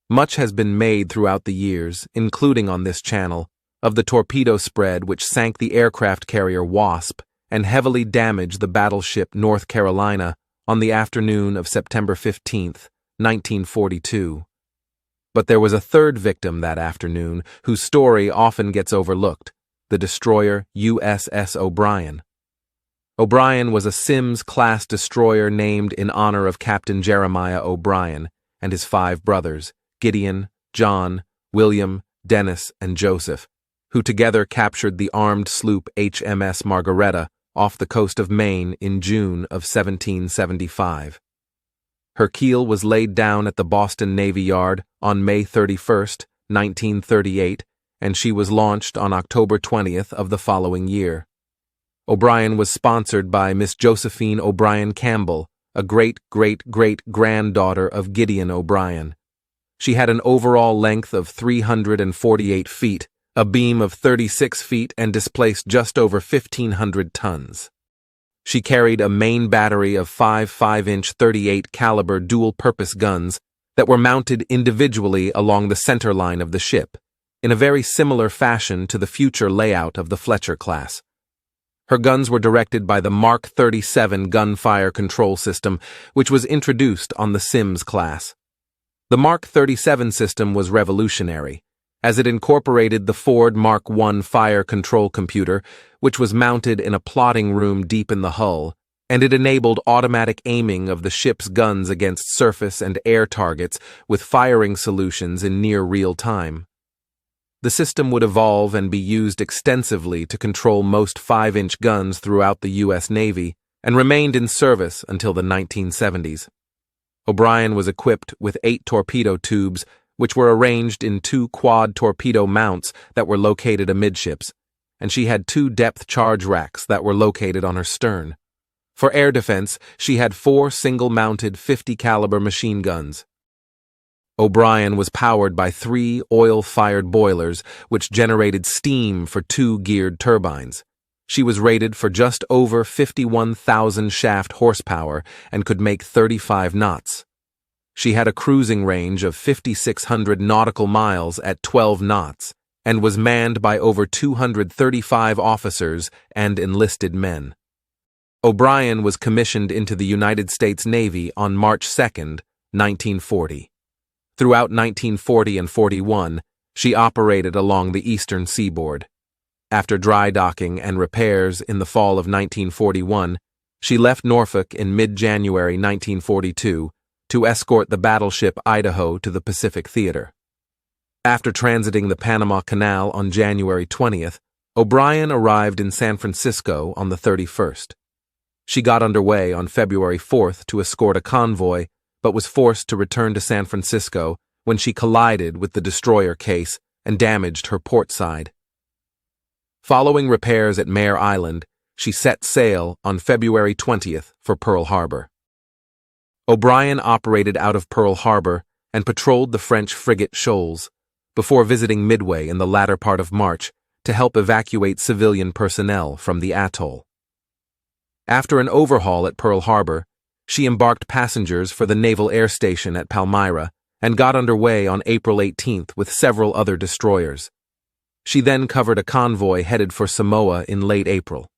Much has been made throughout the years, including on this channel, of the torpedo spread which sank the aircraft carrier Wasp and heavily damaged the battleship North Carolina on the afternoon of September 15, 1942. But there was a third victim that afternoon whose story often gets overlooked, the destroyer USS O'Brien. O'Brien was a Sims-class destroyer named in honor of Captain Jeremiah O'Brien and his 5 brothers, Gideon, John, William, Dennis, and Joseph, who together captured the armed sloop HMS Margaretta off the coast of Maine in June of 1775. Her keel was laid down at the Boston Navy Yard on May 31, 1938, and she was launched on October 20th of the following year. O'Brien was sponsored by Miss Josephine O'Brien Campbell, a great-great-great-granddaughter of Gideon O'Brien. She had an overall length of 348 feet, a beam of 36 feet, and displaced just over 1,500 tons. She carried a main battery of 5 5-inch 38 caliber dual-purpose guns that were mounted individually along the center line of the ship, in a very similar fashion to the future layout of the Fletcher class. Her guns were directed by the Mark 37 gunfire control system, which was introduced on the Sims class. The Mark 37 system was revolutionary, as it incorporated the Ford Mark I fire control computer, which was mounted in a plotting room deep in the hull, and it enabled automatic aiming of the ship's guns against surface and air targets with firing solutions in near real time. The system would evolve and be used extensively to control most 5-inch guns throughout the U.S. Navy and remained in service until the 1970s. O'Brien was equipped with 8 torpedo tubes, which were arranged in 2 quad torpedo mounts that were located amidships, and she had 2 depth charge racks that were located on her stern. For air defense, she had 4 single-mounted 50 caliber machine guns. O'Brien was powered by 3 oil-fired boilers, which generated steam for 2 geared turbines. She was rated for just over 51,000 shaft horsepower and could make 35 knots. She had a cruising range of 5,600 nautical miles at 12 knots and was manned by over 235 officers and enlisted men. O'Brien was commissioned into the United States Navy on March 2, 1940. Throughout 1940 and 41, she operated along the eastern seaboard. After dry docking and repairs in the fall of 1941, she left Norfolk in mid-January 1942 to escort the battleship Idaho to the Pacific Theater. After transiting the Panama Canal on January 20th, O'Brien arrived in San Francisco on the 31st. She got underway on February 4th to escort a convoy, but was forced to return to San Francisco when she collided with the destroyer case and damaged her port side. Following repairs at Mare Island, she set sail on February 20th for Pearl Harbor. O'Brien operated out of Pearl Harbor and patrolled the French frigate Shoals before visiting Midway in the latter part of March to help evacuate civilian personnel from the atoll. After an overhaul at Pearl Harbor, she embarked passengers for the Naval Air Station at Palmyra and got underway on April 18th with several other destroyers. She then covered a convoy headed for Samoa in late April.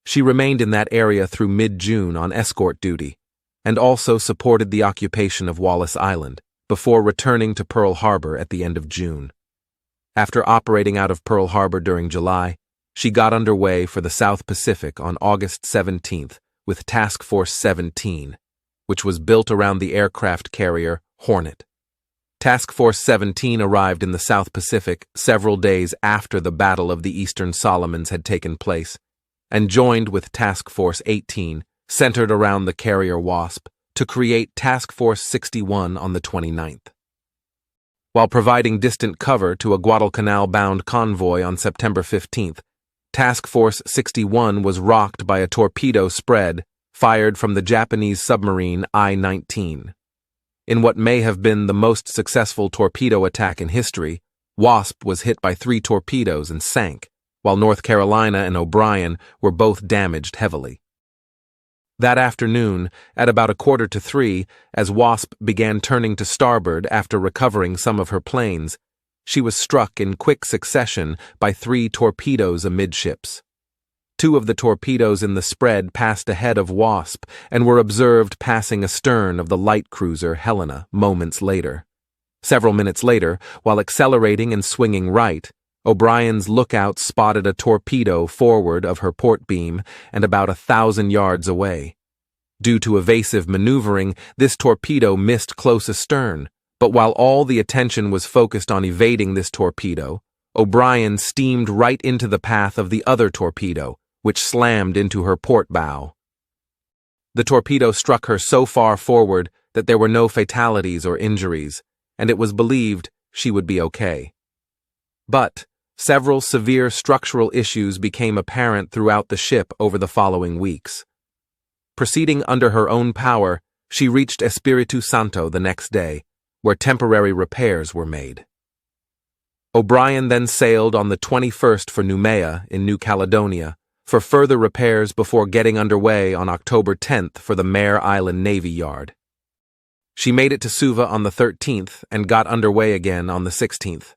She remained in that area through mid-June on escort duty, and also supported the occupation of Wallis Island, before returning to Pearl Harbor at the end of June. After operating out of Pearl Harbor during July, she got underway for the South Pacific on August 17th with Task Force 17, which was built around the aircraft carrier Hornet. Task Force 17 arrived in the South Pacific several days after the Battle of the Eastern Solomons had taken place, and joined with Task Force 18, centered around the carrier Wasp, to create Task Force 61 on the 29th. While providing distant cover to a Guadalcanal-bound convoy on September 15th, Task Force 61 was rocked by a torpedo spread fired from the Japanese submarine I-19. In what may have been the most successful torpedo attack in history, Wasp was hit by 3 torpedoes and sank, while North Carolina and O'Brien were both damaged heavily. That afternoon, at about 2:45, as Wasp began turning to starboard after recovering some of her planes, she was struck in quick succession by 3 torpedoes amidships. 2 of the torpedoes in the spread passed ahead of Wasp and were observed passing astern of the light cruiser Helena moments later. Several minutes later, while accelerating and swinging right, O'Brien's lookout spotted a torpedo forward of her port beam and about 1,000 yards away. Due to evasive maneuvering, this torpedo missed close astern, but while all the attention was focused on evading this torpedo, O'Brien steamed right into the path of the other torpedo, which slammed into her port bow. The torpedo struck her so far forward that there were no fatalities or injuries, and it was believed she would be okay. But several severe structural issues became apparent throughout the ship over the following weeks. Proceeding under her own power, she reached Espiritu Santo the next day, where temporary repairs were made. O'Brien then sailed on the 21st for Noumea in New Caledonia for further repairs before getting underway on October 10th for the Mare Island Navy Yard. She made it to Suva on the 13th and got underway again on the 16th.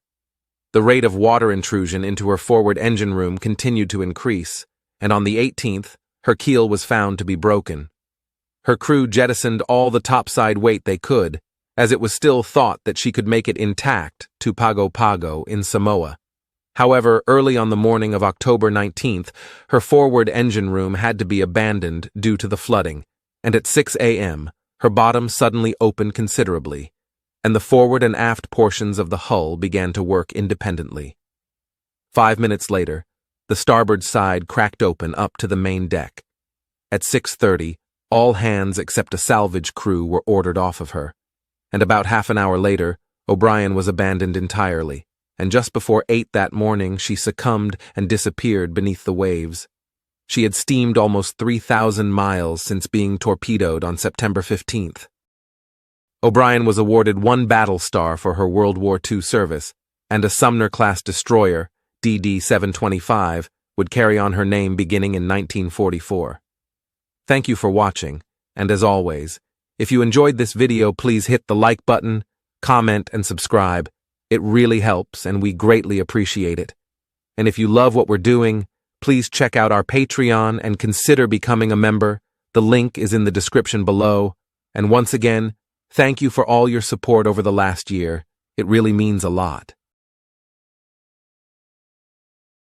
The rate of water intrusion into her forward engine room continued to increase, and on the 18th, her keel was found to be broken. Her crew jettisoned all the topside weight they could, as it was still thought that she could make it intact to Pago Pago in Samoa. However, early on the morning of October 19th, her forward engine room had to be abandoned due to the flooding, and at 6 a.m., her bottom suddenly opened considerably, and the forward and aft portions of the hull began to work independently. 5 minutes later, the starboard side cracked open up to the main deck. At 6:30, all hands except a salvage crew were ordered off of her, and about half an hour later, O'Brien was abandoned entirely, and just before 8 that morning she succumbed and disappeared beneath the waves. She had steamed almost 3,000 miles since being torpedoed on September 15th. O'Brien was awarded 1 battle star for her World War II service, and a Sumner-class destroyer, DD-725, would carry on her name beginning in 1944. Thank you for watching, and as always, if you enjoyed this video, please hit the like button, comment, and subscribe. It really helps, and we greatly appreciate it. And if you love what we're doing, please check out our Patreon and consider becoming a member. The link is in the description below. And once again, thank you for all your support over the last year. It really means a lot.